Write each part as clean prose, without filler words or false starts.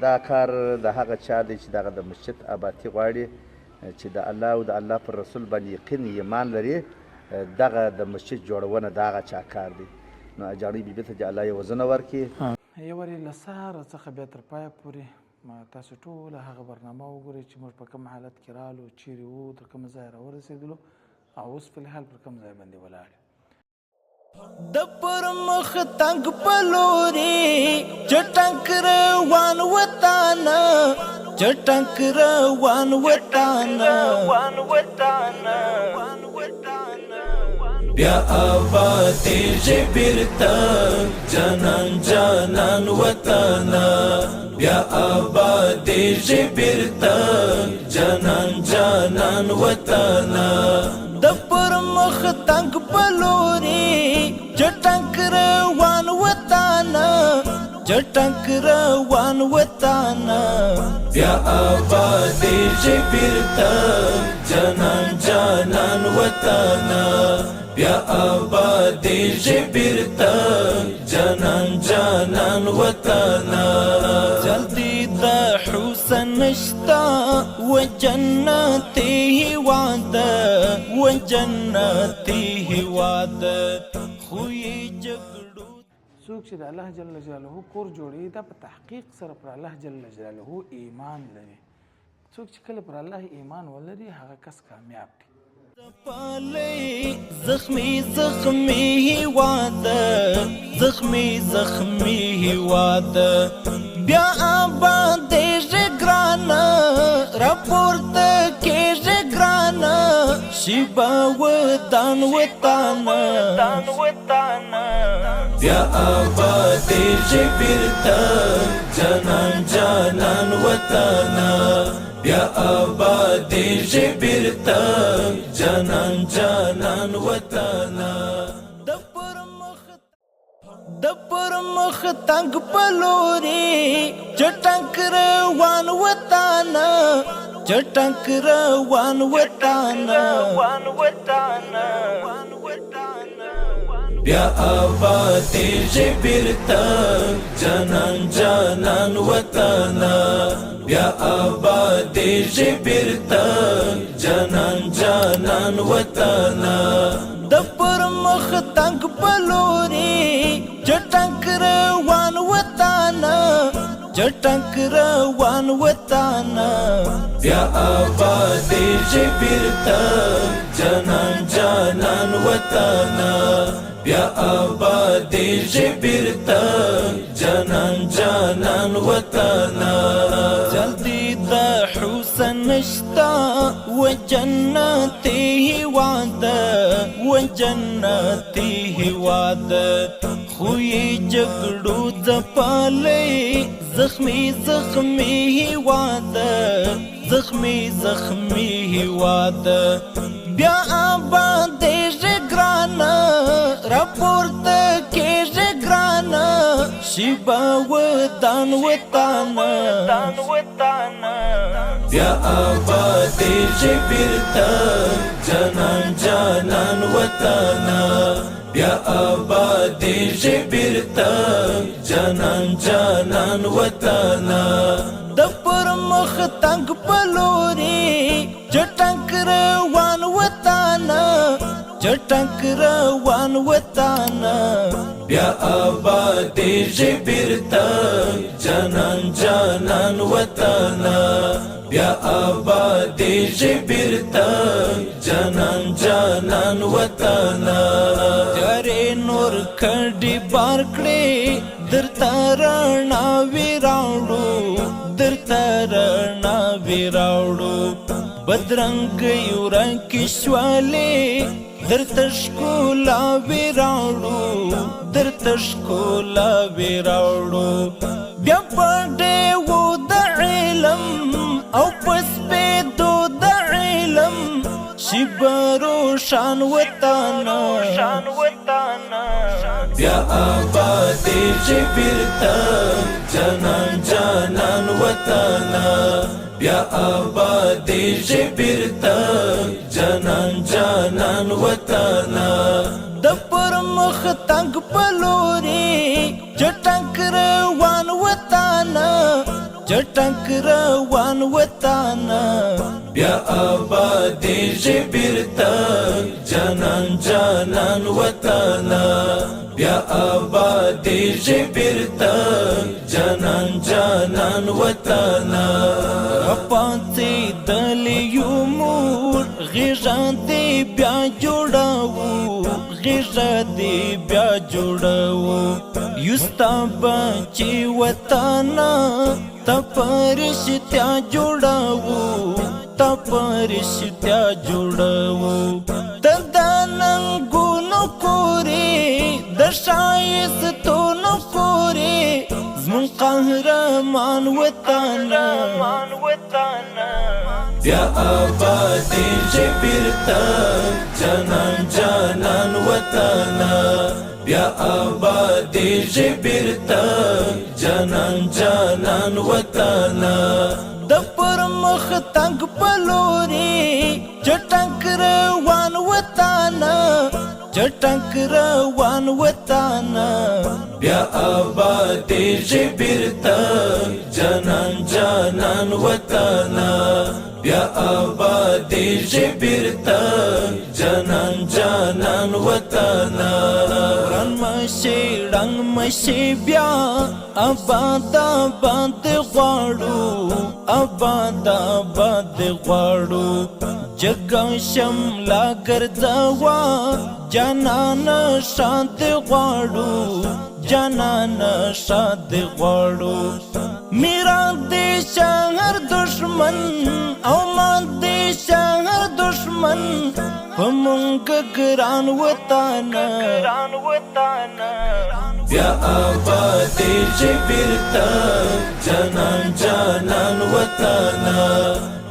دا کار د هغه چا دی چې دغه د مسجد آبادي غواړي چې د الله او د الله پر رسول باندې یقین ایمان لري دغه د مسجد جوړونه د هغه چا کار دی. نو اجاړۍ بیبي ته دې الله یې وزنه ورکړي. یو ورې له سهاره څخه بیا تر پایه پورې تاسو ټوله هغه برنامه وګورئ چې موږ په کوم حالت کې رالو، چیرې وو، تر کوم ځای راورسېدلو او اوس فلحال پر کوم ځای باندې ولاړ یو. د پر مخ تنګ پلوري چټک روان وطانه، چټک روان وطانه، بیا آبادیږي بیرته جانان جانان وطانه، بیا آبادیږي بیرته جانان جانان وطانه. د پر مخ تنګ پلوري چټک روان وطانه، چټک روان وطانه، بیا آبادیږي بیرته جانان جانان وطانه، بیا آبادیږي بیرته جانان جانان وطانه. جلدی د حسن نشتا و جنتی هواده، و جنتی هواده، خوی جګړو. څوک چې د الله جل جلاله کور جوړوي دا په تحقیق سره پر الله جل جلاله ایمان لري. څوک چې کله پر الله ایمان ولري هغه کس کامیاب دی. پالی زخمی زخمی هواده، زخمی زخمی هواده، بیا آبادیږي ګرانه، راپورته کېږي ګرانه، شیبه ودان وطانه، بیا آبادیږي بیرته جانان جانان وطانه، بیا آبادیږي بیرته جانان جانان وطانه. د پر مخ تنګ پلوري چټک روان وطانه، چټک روان وطانه، بیا آبادیږي بیرته جانان جانان وطانه، بیا آبادیږي بیرته جانان جانان وطانه. د پر مخ تنګ پلوري چټک روان وطانه، چټک روان وطانه، بیا آبادیږي بیرته جانان جانان وطانه، بیا آبادیږي بیرته جانان جانان وطانه. جلدی د حسن نشتا و جنتی هواده، و جنتی هواده، خوی جګړو ځپالی زخمی زخمی هواده، زخمی زخمی هواده، بیا آبادیږي ګرانه، راپورته کېږي ګرانه، شیبه ودان وطانه، بیا آبادیږي بیرته جانان جانان وطانه، بیا آبادیږي بیرته جانان جانان وطانه. د پر مخ تنګ پلوري چټک روان وطانه، چټک روان وطانه، بیا آبادیږي بیرته جانان جانان وطانه، بیا آبادیږي بیرته جانان جانان وطانه. جارې نور کډې بار کړې درته رڼاوې راوړو، درته رڼاوې راوړو، بدرنګۍ ورکې شولې درته ښکلاوې راوړو، درته ښکلاوې راوړو، بیا په ډېوو د علم او په سپېدو د علم شیبه روښان وطانه، بیا آبادیږي بیرته جانان جانان وطانه، بیا آبادیږي بیرته جانان جانان وطانه. د پر مخ تنګ پلوري چټک روان وطانه، چټک روان وطانا بیا آبادیږي بیرته جانان جانان وطانا بیا آبادیږي بیرته جانان جانان وطانا راپاڅېدلې یو موږ غېږه دې بیا جوړوو غېږه دې بیا جوړوو یو ستا بچې وطنه ته په رښتیا جوړوو ته په رښتیا جوړوو د ننګونو کورې د ښایستونو کورې زموږ قهرمان وطنه بیا آبادیږي بیرته جانان جانان وطنه بیا آبادیږي بیرته جانان جانان وطنه د پرمخ تګ په لوري چټک روان وطنه چټک روان وطنه بیا آبادیږي بیرته جانان جانان وطنه بیا آبادیږي بیرته جانان جانان وطنه وران مشي ړنګ مشي بیا آباد آباد غواړو آباد آباد غواړو جګا شملا ګرځوا جانان شاد غواړو جانان شاد غواړو میرا دې شهر دشمن او ما دې شهر دشمن همونګ ګران وطنه بیا آبادیږي بیرته جانان جانان وطنه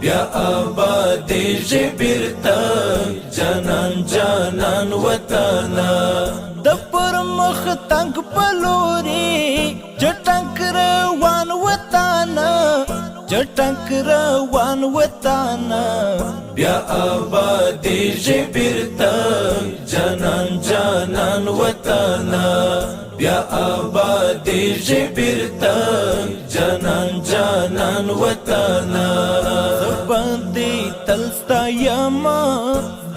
بیا آبادیږي بیرته جانان جانان وطنه د پرمخ تګ په لوري چټک روان وطنه چټک روان وطنه بیا آبادیږي بیرته جانان جانان وطنه بیا آبادیږي بیرته جانان جانان وطنه باندې تل ستایما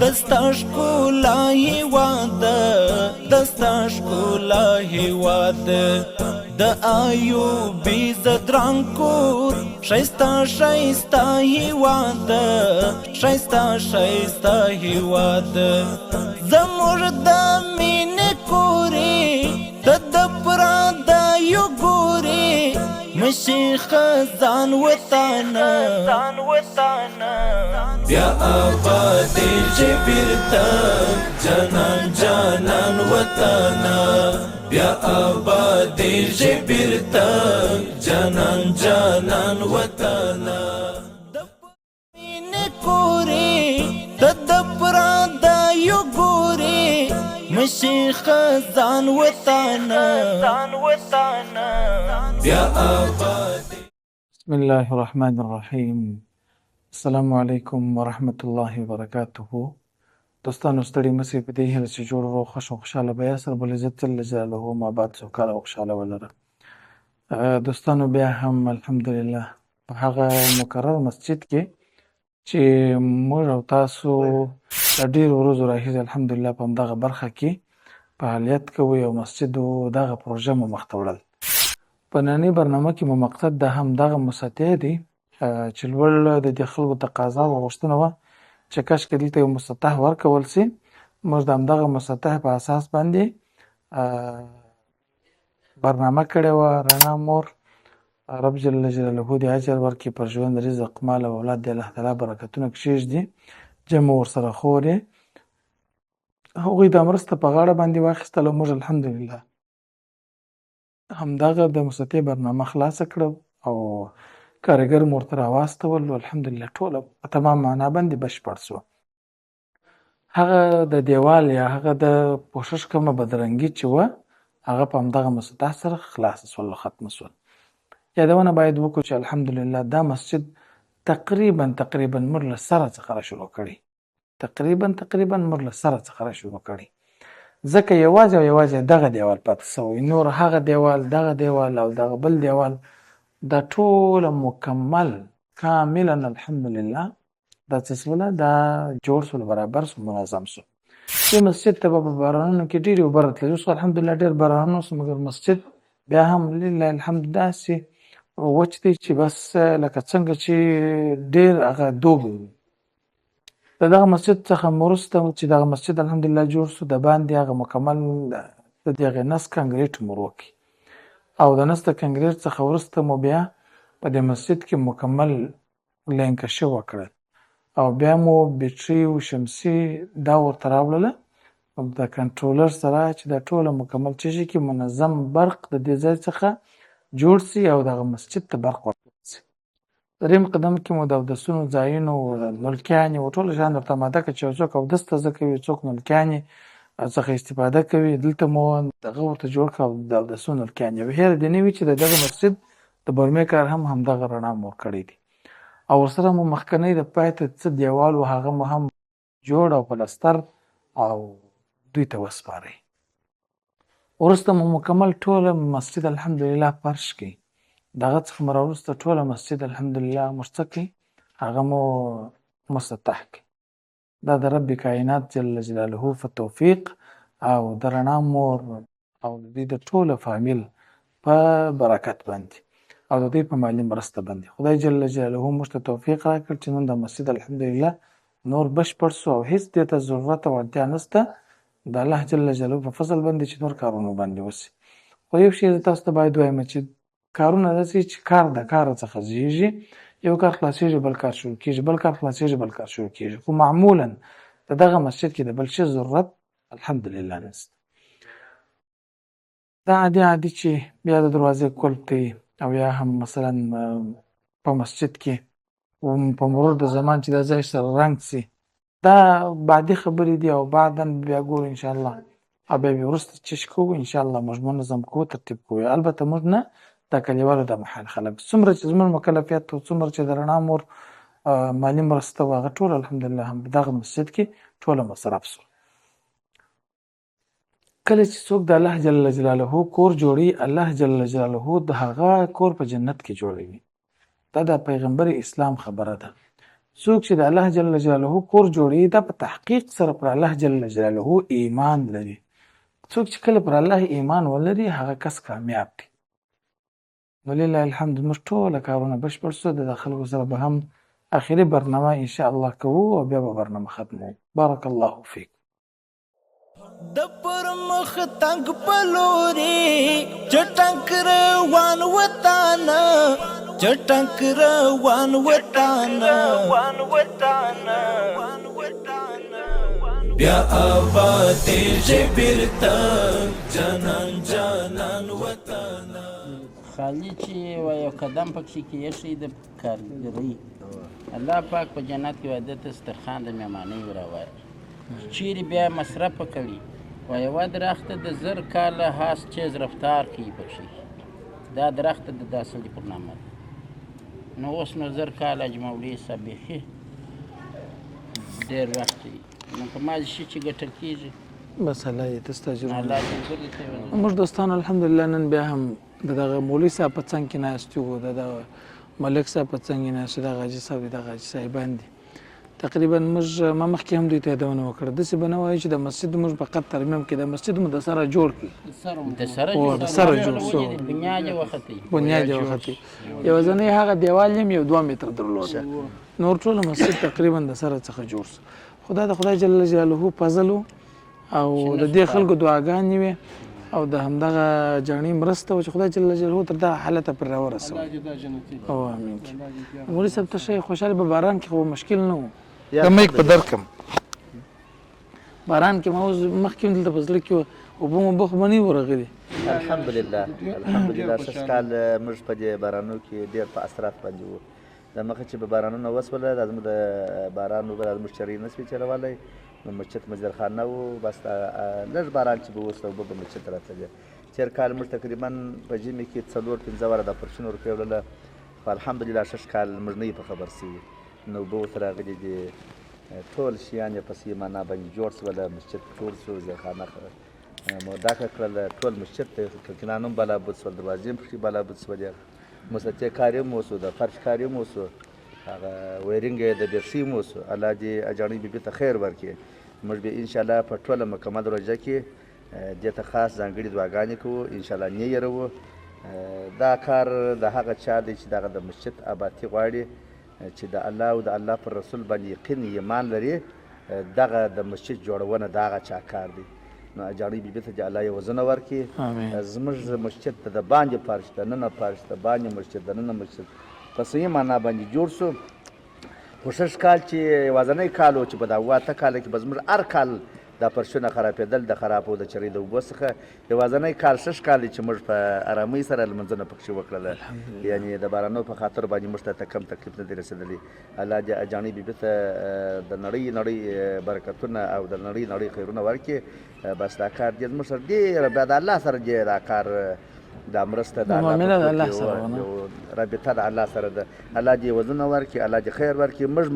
دستا ښکلا هیواد دستا ښکلا هیواد د ایوبي زدرانکور ښایسته ښایسته هیواد ښایسته ښایسته هیواد زموږ د مینې کورې د پردیو ګورې مشي خزان وطنه بیا آبادیږي بیرته جانان جانان وطنه بیا آبادیږي بیرته جانان جانان وطنه د مینې کورې د پردیو ګورې مشي خزان وطنه بیا آبادی. بسم الله الرحمن الرحیم. السلام علیکم ورحمت الله وبرکاته. دوستانو ستړي مسئ په دې هیله چې جوړ روغ خوښ او خوشحاله به یاست. رب العزت جل جلاله ما بعد سوکاله او خوشحاله ولره. دوستانو بیا هم الحمدلله په هغه مقرر مسجد کې چې موږ او تاسو د ډېرو ورځو راهیسې الحمدلله په همدغه برخه کې فعالیت کوو او مسجد دغه پروژه مو مخته وړل. په نننۍ برنامه کې مو مقصد د همدغه مسطح دی چې لوړ د دې خلکو تقاضا او غوښتنه وه چې کاشکې دلته یو مسطح ورکول سي. موږ د همدغه مسطح په اساس باندې برنامه کړې وه. رڼا مور رب جل جلاله دې اجر ورکړي، پر ژوند رزق مال او اولاد دې الله تعالی برکتونه کښېږدي. جمع ورسره خور یې هغوی دا مرسته په غاړه باندې واخیستله. موږ الحمدلله همدغه د مسطح برنامه خلاصه کړه او کارګر مو ورته راواستول. الحمدلله ټوله په تمام معنا باندې بشپړ سو. هغه د دیوال یا هغه د پوښښ کومه بدرنګي چې وه هغه په همدغه مسطح سره خلاصه سول، ختمه سول. یادونه باید وکړو چې الحمدلله دا مسجد تقریبا موږ له سره څخه را شروع کړي. تقریبا موږ له سره څخه را شروع کړي، ځکه یوازې دغه دیوال پاتې سوی. نور هغه دیوال، دغه دیوال او دغه بل دیوال دا ټوله مکمل کاملا الحمدلله دا څه شوله دا جوړ شول برابر شو منظم شو. دې مسجد ته به په بارانونو کې ډېرې اوبه راتللې. اوس الحمدلله ډېر بارانونه اوس مګر مسجد بیا هم لله الحمد داسې وچ دی چې بس لکه څنګه چې ډېر هغه دوب وي. د دغه مسجد څخه وروسته چې دغه مسجد الحمدلله جوړ شو د باندې هغه مکمل د دغه نس کانکریټ مو وکړي او د نس د کانکریټ څخه وروسته مو بیا په دې مسجد کې مکمل لینکشه وکړل او بیا مو بیټري او شمسي دا ورته راوړله د کنټرولر سره چې دا ټوله مکمل چې شي کې منظم برق د دې ځای څخه جوړ سي او دغه مسجد ته برق ورکړل سي. دریم قدم کې مو د اودسونو ځایونو نلکیانې و ټوله شیان درته اماده کړه چې یو څوک اودس تازه کوي څوک نلکیانې څخه استفاده کوي. دلته مو دغه ورته جوړ کړه د اودسونو نلکیانې. هېره دې نه وي چې د دغه مسجد د برمې کار هم همدغه رڼا مو ورکړی دی او ورسره مو مخکنی د پای ته څه دیوال و هغه مو هم جوړ او پلستر او دوی ته وسپارئ. وروسته مو مکمل ټوله مسجد الحمدلله فرش کړي. دغه څخه مو راوروسته ټوله مسجد الحمدلله موږ څه کړي هغه مو مسطح کړي. دا د رب کائنات جل جلاله په توفیق او د رڼا مور او د دې د ټوله فامیل په برکت باندې او د دې په مالي مرسته باندې خدای جل جلاله موږ ته توفیق راکړ چې نن د مسجد الحمدلله نور بشپړ شو او هیڅ دې ته ضرورت او اړتیا نشته د الله جل جلاله په فضل باندې چې نور کارونه باندې وشي. خو یو شی تاسو ته باید وایم چې کارونه داسې چې کار د کار څخه زیږي یو کار خلاصېږي بل کار شروع کېږي بل کار خلاصېږي بل کار شروع کېږي خو معمولا د دغه مسجد کې د بل شي ضرورت الحمدلله نشته. دا عادي چې بیا د دروازې قلف دی او یا هم مثلا په مسجد کې په مرور د زمان چې دا ځای سره رنګ سي دا بعدي خبرې دي او بعدا بیا ګورو انشاءالله او بیا وروسته چش کوو انشاءالله موږ منظم کوو ترتیب کوو. البته موږ نه دا کلیوالو د محل خلک څومره چې زموږ مکلفیت او څومره چې د رڼا مور مالي مرسته و هغه ټول الحمدلله هم دغه مسجد کې ټوله مصرف شو. کله چې څوک د الله جل جلاله کور جوړي الله جل جلاله د هغه کور په جنت کې جوړوي. دا د پیغمبر اسلام خبره ده. څوک چې د الله جل جلاله کور جوړي دا په تحقیق سره پر الله جل جلاله ایمان لري. څوک چې کله پر الله ایمان ولري هغه کس کامیاب دی. ولله الحمد موږ ټوله کارونه بشپړ شو. د خلکو سره به هم اخري برنامه ان شاء الله کوو او بیا به برنامه ختمو. بارک الله فیک. د پر مخ تنگ پلوري چټنک روان وطانه چټنک روان وطانه بیا آباد جبرتا جانان جانان وطانه خالی چې یو قدم پکې کېږي د کارګرۍ الله پاک په جنت کې وعده دسترخوان د مهمانۍ راوړي چیرې بیا مصرف کوي و یوه درخته د 1000 کاله هاست چیز رفتار کوي پکې دا درخته د داسلي پر نامه ده. نو اوس نو 1000 کاله اجمولي صاحب بیخي ډېر وخت وي نو په مازې شي چې ګټل کېږي بس الله یې تستاجرونه. الله دې ګوري ته موږ دوستانو الحمدلله نن بیا هم دغه مولوي صاحب په څنګ کې ناست یو د ملک صاحب په څنګ کې ناست دغه حاجي صاحب دغه حاجي صاحبان دي تقریبا موږ ما مخکې هم دوی ته یادونه وکړه داسې به نه وایو چې د مسجد موږ فقط ترمیم کې د مسجد مو د سره جوړ کړي د سره جوړ شو بنیاد یې وختي یو ځنې هغه دیوال یو 2 متر درلود نور ټول مسجد تقریبا د سره څخه جوړ شو. خدای د خدای جل جلاله فضل او د دې خلکو دعاګانې وي او د همدغه جاني مرسته و چې خدای جل جلاله تر دا حالت پر راورسوي. او امين. مولوي صاحب ته شي خوشاله به باران کې خو مشکل نه و. کمې په درکم باران کې مخکې دلته فضل کې او په مو بخ منی ورغلي الحمدلله سږ کال موږ په دې بارانو کې ډېر په اثرات باندې وو. د مخکې چې به بارانونه وسوله دا زموږ د باران اوبه زموږ چرۍ نه سوې چلولی نو مسجد مزرخانه و بس لږ باران چې به اوس اوبه به مسجد ته راتللې. تېر کال موږ تقریبا په ژمي کې 4-5 واره د فرشونو روپۍ وړله خو الحمدلله ښه کال موږ نه یو په خبر سوي نو اوبه ورته راغلي دي ټول شیان یې په سهي معنا باندې جوړ شوله مسجد جوړ شو زرخانه مو ډاکه کړله ټول مسجد ته کړکینان هم بلابود شول دروازې هم پکښې بلابود شولې مسطح کار یې مو وسو د فرش کار یې مو وسو هغه ویرینګ یې د بیرسي مو وسو الله دې اجاڼۍ بیبي ته خیر ورکړي موږ به انشاءالله په ټوله مکمل روژه کې دې ته خاص ځانګړي دعاګانې کوو انشاءالله نه یېروو دا کار د هغه چا دی چې دغه د مسجد آبادي غواړي چې د الله او د الله پر رسول باندې یقین ایمان لري دغه د مسجد جوړونه د هغه چا کار دی نو اجاڼۍ بیبي ته دې الله یې وزنه ورکړي زموږ مسجد ته د باندې فرش د ننه فرش د باندې مسجد د ننه مسجد په صحیح معنا باندې جوړ شو خو شش کال چې یوازینی کال و چې په دا 8 کاله کې به زموږ هر کال دا فرشونه خرابېدل د خرابو د چرې د اوبو څخه یوازینی کال 6 کال چې موږ په ارامۍ سره لمنځونه پکښې وکړله یعنې د بارانو په خاطر باندې موږ ته کم تکلیف نه دی رسېدلی الله دې اجاڼۍ بیبي ته د نړۍ برکتونه او د نړۍ خیرونه ورکړي بس دا کار دې زموږ سره ډېره بیا د الله سره دې دا کار دا مرسته د الله رابطه د الله سره ده الله دې وزنه ورکړي الله دې خیر ورکړي موږ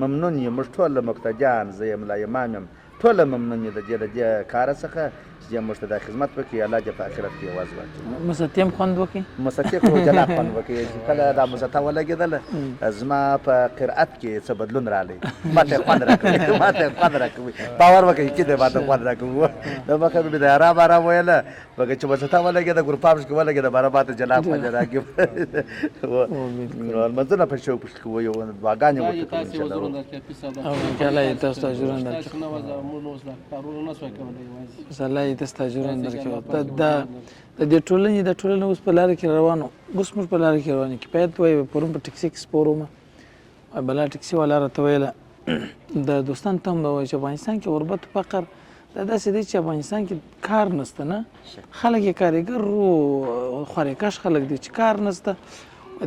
ممنون یو موږ ټول مقتدیان زه یم لا امام یم ټوله ممنون یو د دې کاره څخه چې موږ ته دا خدمت وکړي الله دې په آخرت کې یوازې ورکړي مسطح هم خوند وکړي مسطح خو جلا خوند وکړي چې کله دا مسطح ولګېدله زما په قرأت کې څه بدلون راغلی ماته خوند راکوي باور وکړئ کې دې ماته خوند راکوي د مخه مې د ارام ویله مګر چې مسطح ولګېده ګروپاپش کې ولګېده باره ماته جلا خوند راکوي لمونځونه په شوق پسې کوو دعاګانې ورته کوو انشاءالله یې تاسو ته اجرونه درکړي الله یې تاسو ته اجرونه درکړي د دې ټولنې اوس په لاره کې روانو اوس موږ په لاره کې روان یو کفایت وایي پرون په ټکسي کې سپور وم بلا ټکسي والا راته ویله د دوستان ته هم دا وایي چې افغانستان کې غربت فقر دا داسې دی چې افغانستان کې کار نشته نه خلک یې کارګر و خواریکش خلک دي چې کار نشته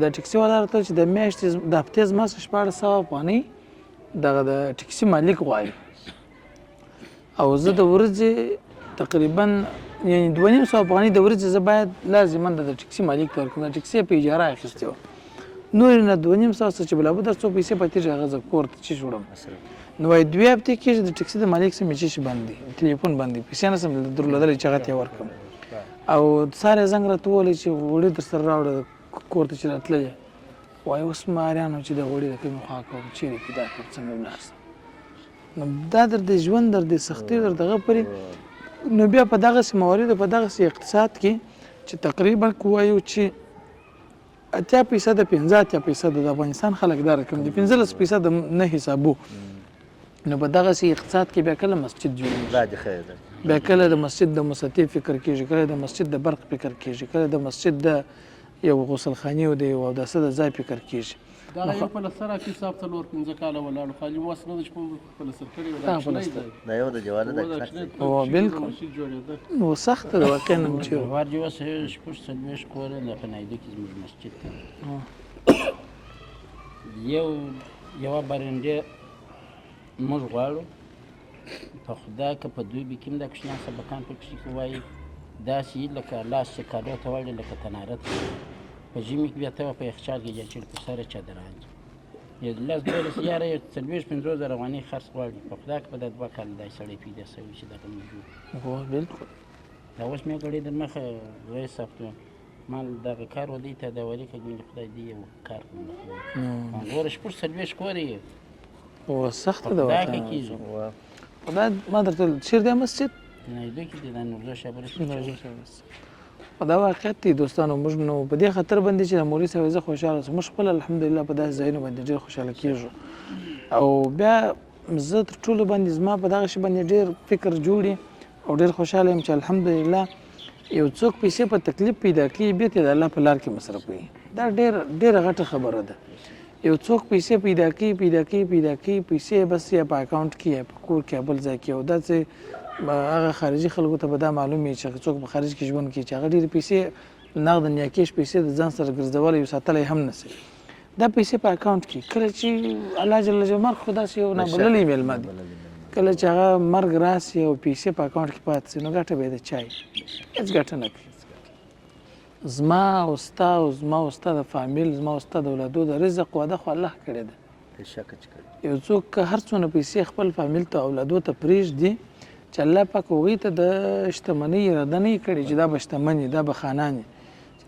د ټکسي والا راته چې د میاشتې د هفتې زما څخه 1400 افغانۍ دغه د ټکسي مالک غواړي او زه د ورځې تقریبا یعنی 2.5 افغانۍ د ورځې زه باید لازما د ټکسي مالک ته ورکړم د ټکسي په اجاره اخیستې وه نور نه 2.5 څه چې بلابه در څو پیسې پاتې هغه زه کور ته چې جوړم نو وایي 2 هفتې کېږي د ټکسي د مالک سره مې چې بند دي ټلیفون بند دي پیسې نه سم درلودلی چې هغه ته یې ورکړم او سارې زنګ راته وویلی چې وړي در سره راوړه کور ته چې راتللی وایي اوس ماریانو چې د غوړي د کومې خوا کوم چیرې پیدا کړم څنګه ولاړسم نو دا در د ژوند در د سختۍ در دغه پورې نو بیا په دغسې مواردو په دغسې اقتصاد کې چې تقریبا وایو چې 80% 15% د افغانستان خلک دا رقم دي 15% نه حسابو نو په دغسې اقتصاد کې بیا کله مسجد جوړېږي بیا کله د مسجد د مسطح فکر کېږي کله د مسجد د برق فکر کېږي کله د مسجد د یو غسلخانې او د یو اوداسه د ځای فکر کېږي دا یو پلستر کې حساب 4-5 کاله ولاړو خالي واس نه د شپون پلستر کړی دا یو د جواله د او بالکل نو سخت د واقع نه چې ورجو وسه شپږ سلويش کوره د فنایده کې زموږ مسجد یو برنده موږ غواړو په خدا که په دوی بکیم د کوچنیان سبقان په کښې کې وایي داسې لکه لاس چې کادو ته وړي لکه تنارت په ژمي کې بیا ته په یخچال کې جاچېړ په سره چادران یو 10-12 یاره یو 40-50 زره افغانۍ خرڅ غواړي په خدا که په دا 2 کاله دا سړی پیدا شوي چې دغه مې جوړ بالکل دا اوس مې ګړې در مخه رئیس صاحب ما دغه کار ودی ته دا ولي که ګوندې خدای دې یو کار ګوره شپږ سلوېښت کور یې او سخته ده دا که کېږي خدای ما درته چېر دی مسجد نایدو کې دی دا نورزا شابرس دا واقعیت دی دوستانو موږ نو په دې خاطر باندې چې د مولوي صاحب زه خوشحاله شوم موږ خپل الحمدلله په داسې ځایونو باندې ډېر خوشحاله کېږو او بیا زه تر ټولو باندې زما په دغه شي باندې ډېر فکر جوړي او ډېر خوشحاله یم چې الحمدلله یو څوک پیسې په تکلیف پیدا کوي بیا ته د الله په لار کې مصرف کوي دا ډېره غټه خبره ده یو څوک پیسې پیدا کوي پیسې بس یا په اکاونټ کې یا په کور کې بل ځای کې او داسې هغه خارجي خلکو ته به دا معلوم وي چې څوک په خارج کې ژوند کوي چې هغه ډېرې پیسې نغد نیاکیش پیسې د ځان سره ګرځولی یو ساتلی هم نه شي دا پیسې په اکاونټ کې کله چې الله جل جلاله مرګ خو داسې یو نابللی میلمه دی کله چې هغه مرګ راسي او پیسې په اکاونټ کې پاتې شي نو ګټه به یې د چای هېڅ ګټه نه کوي زما او ستا د فامیل زما او ستا د اولادو د رزق وعده خو الله کړې ده یو څوک هر څونه پیسې خپل فامیل ته اولادو ته پرېږدي چې الله پاک هغوی ته د شتمنۍ اراده نه یې کړې چې دا به شتمن دا به خانان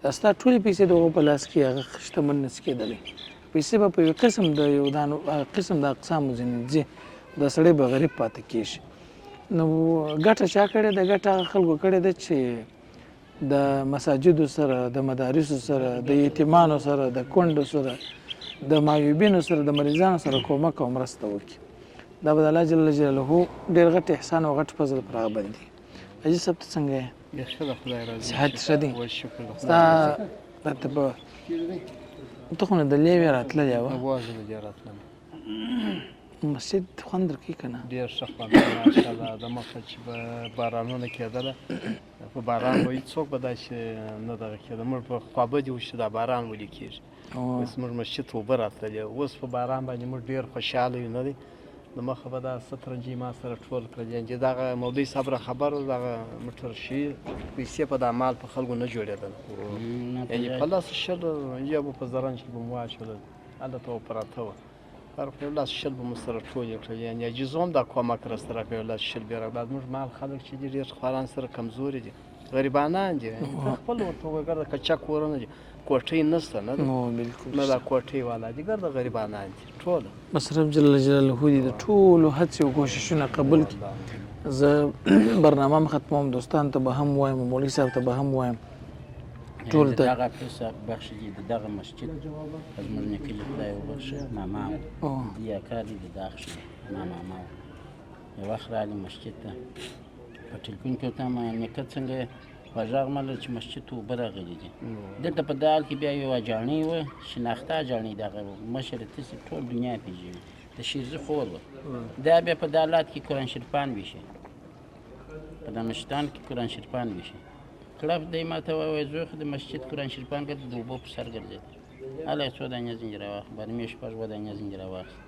دا ستا ټولې پیسې د هغو په لاس کې هغه شتمن نشي کېدلی. پیسې به په یو قسم د یو قسم د اقسامو ځینې ځي دا سړی به غریب پاتې کېږي. نو ګټه چا کړې ده؟ ګټه هغه خلکو کړې ده چې د مساجدو سره، د مدارسو سره، د یتیمانو سره، د کونډو سره، د معیوبینو سره، د مریضانو سره کومک او مرسته وکړي. دا به د الله جل جلاله ډېر غټ احسان او غټ فضل پر هغه باندې. حاجي صاحب ته څنګه یې؟ ښه ده، خدای راضي. صحت ښه دی؟ شکر ده. ستا راته به ته خو نه د لیوې راتللی وه، وازه د دې راتلم. مسجد خوند درکوي که نه؟ ډېر ښه خوند ماشاءالله. د مخه چې به بارانونه کېدله، په باران به هېڅوک به داسې نه دغه کېده. موږ په خوابدي وو چې دا باران ولې کېږي. اوس موږ مسجد ته اوبه راتللې، اوس په باران باندې موږ ډېر خوشحاله یو. نه دی د مخه به دا سترنجي ما سره ټول کړل چې دغه مولوي صاحب را خبر و دغه موټر شي پیسې په دا مال په خلکو نه جوړېدل، یعنې په لاس شل یا به په زرنج کې به مو واچول، هلته به پراته وه. هر په یو لاس شل به مو سره ټولې کړل، یعنې عجیزو هم دا کومک راسره راکړی. یو لاس شل بېره بعد موږ مال خلک چې دي ډېر خواران سره کمزوري دي، غریبانان دي، خپل ورته وګوره کچا کورونه دي، کوټۍ نشته، نه نه دا کوټۍ والا دي، ګرده غریبانان دي ټوله. بس رب جل جلاله دې د ټولو هڅې او کوششونه قبول کړي. زه برنامه م ختموم، دوستانو ته به هم وایم، مولوي صاحب ته به هم وایم، ټول ته. دغه پیسه بخش دي د دغه مسجد زموږ نیکه دې خدای وبخښه ماما و دې اکا دې د دغه ما ماما و. یو وخت راغلې مسجد ته، په ټلیفون کې ورته وایم نیکه څنګه یې؟ غږ مې لرل چې مسجد ته اوبه راغلي دي. دلته په دال کې بیا یوه اجاڼۍ وه، شناخته اجاڼۍ، دغه مشر تاسې ټول دنیا پېژني، د شیرزي خور وه. دا بیا په دالات کې قرآن شریفان ویشي، په دمشقان کې قرآن شریفان ویشي. کلب دی ما ته ووایي زوی خو د مسجد قرآن شریفان ګرځي، د اوبو په سر ګرځېده. هله یې څو دانې زنجیر راواخلې، برمې شپږ اووه دانې زنجیر راواخلې،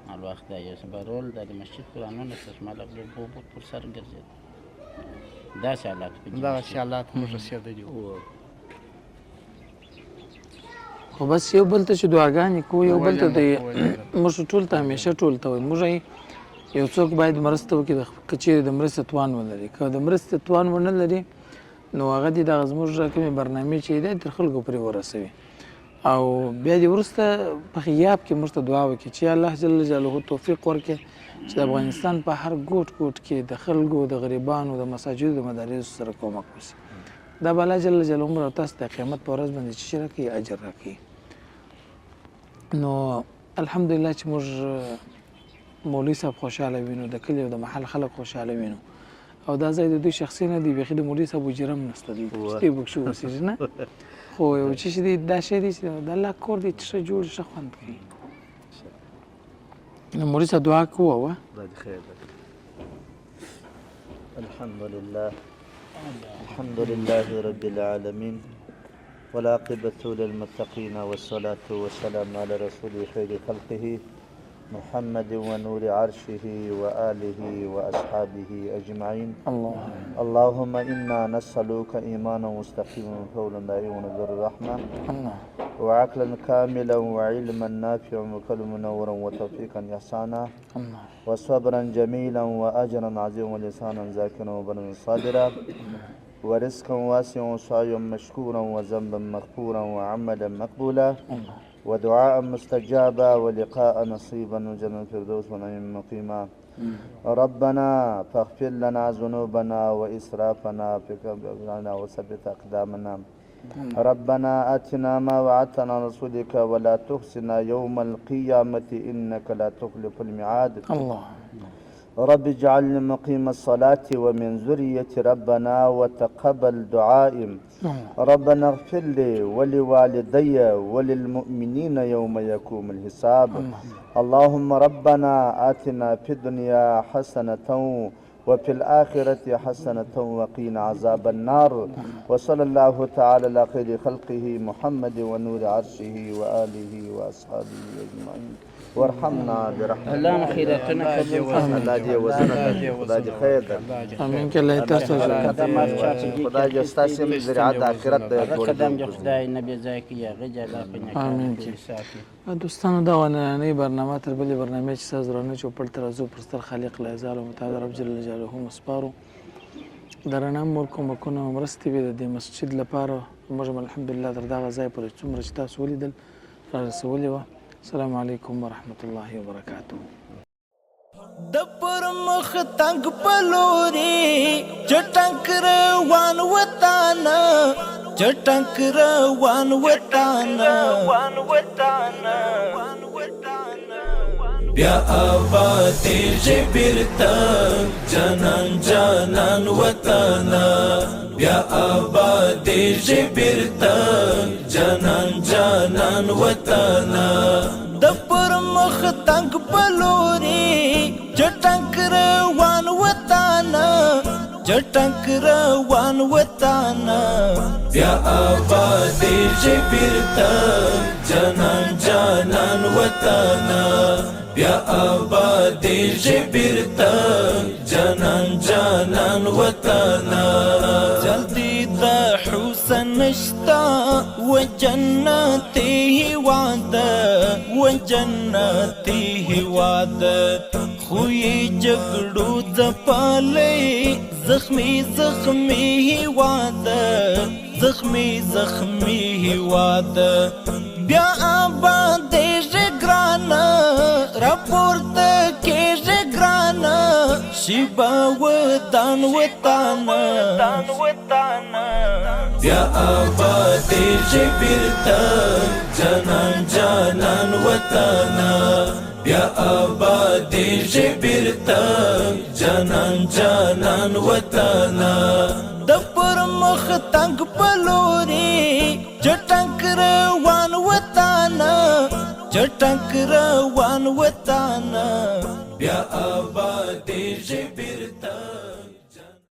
مال وخت دا یو څه برول دا د مسجد قرآنونه تسمه لږ د اوبو پر سر ګرځېده. داسې حالات دغسې حالات موږ رسېدلي وو. خو بس یو بل ته چې دعاګانې کوو، یو بل ته د موږ ټول ته همیشه ټول ته وایو، موږ یو څوک باید مرسته وکړي که چېرې د مرستې توان ولري. که د مرستې توان ونه لري نو هغه دې دغه زموږ کومې برنامې چې دی تر خلکو پرې ورسوي، او بیا دې وروسته په غیاب کې موږ ته دعا وکړي چې الله جل جلاله توفیق ورکړي چې د افغانستان په هر ګوټ ګوټ کې د خلکو، د غریبانو، د مساجدو، د مدارسو سره کومک وشي. دا به الله جل جلاله موږ تاسو ته قیامت په ورځ باندې چې راکوي اجر راکوي. نو الحمدلله چې موږ مولوي صاحب خوشحاله وینو، د کلي او د محل خلک خوشحاله وینو، او دا ځای د دوی شخصي نه دی، بیخي د مولوي صاحب وجره هم نشته دلته چې دی بکشو اوسېږي نه، خو یو څه چې دی دا شی دی چې د الله کور دی چې ښه جوړ ښه خوند کوي. نو مولوي صاحب دعا کوه. دا دې خیر ده. الحمدلله رب العالمين والعاقبة للمتقين والصلاة والسلام على رسول خير خلقه محمد ونور عرشه وآله وأصحابه أجمعين. اللهم إنا نسألك إيمانا مستقيما قولا دائما ذر الرحمة وعقلا كاملا وعلما نافعا وقلبا منورا وتوفيقا إحسانا وصبرا جميلا وأجرا عظيما ولسانا ذاكرا وبرا صابرا ورزقا واسعا وسعيا مشكورا وذنبا مغفورا وعملا مقبولا ودعاء مستجابا ولقاء نصيبا وجنة الفردوس ونعيم مقيما. ربنا فاغفر لنا ذنوبنا وإسرافنا في أمرنا وثبت أقدامنا. ربنا آتنا ما وعدتنا رسولك ولا تخزنا يوم القيامة إنك لا تخلف الميعاد. رب اجعلني مقيم الصلاة ومن ذريتي ربنا وتقبل دعائي. ربنا اغفر لي ولوالدي وللمؤمنين يوم يقوم الحساب. اللهم ربنا آتنا في الدنيا حسنة وفي الآخرة حسنة وقنا عذاب النار. وصلى الله تعالى على خير خلقه محمد ونور عرشه وآله وأصحابه أجمعين. وارحمنا برحمتك. الله خيراتنا الله دې وزنه خدای دې خیر ده. امين کې الله تاسو خدای دې ستاسو زراعت د آخرت د قدم دې خدای نبی ځای کې یا غجا الله په امين. دوستانو دا ونننۍ برنامه تر بلې برنامې چې تاسو درنه چوپړ تر ازو پر ستر خالق لا زال او متعال رب جل جلاله مسپارو. د رڼا مور کومکونه مرستې وې د دې مسجد لپاره موږ هم الحمدلله تر دغه ځای پورې څومره چې تاسو ولیدل را رسولې وه. السلام علیکم ورحمة الله وبرکاته. د پر مخ تنگ پلوري چټنک روان وطانه چټنک روان وطانه بیا آباد بیرته جانان جانان وطانه بیا آباد بیرته جانان جانان وطانه د پر مخ تنگ پلوري چټنک روان وطانه چټنک روان وطانه بیا آباد بیرته جانان جانان وطانه بیا آباد بیرته جانان جانان وطانه جلدی د حسن نشتا و جنتی وعده و جنتی وعده خوی جګړو ځپلې زخمی زخمی وعده زخمی زخمی وعده بیا آباد ګرانه راپورته کېږي ګرانه شیبه ودان وطانه بیا آباد بیرته جانان جانان وطانه بیا آباد بیرته جانان جانان وطانه د پر مخ تنگ پلوري چټنک روان وطانه چټنک روان وطانه بیا آباد بیرته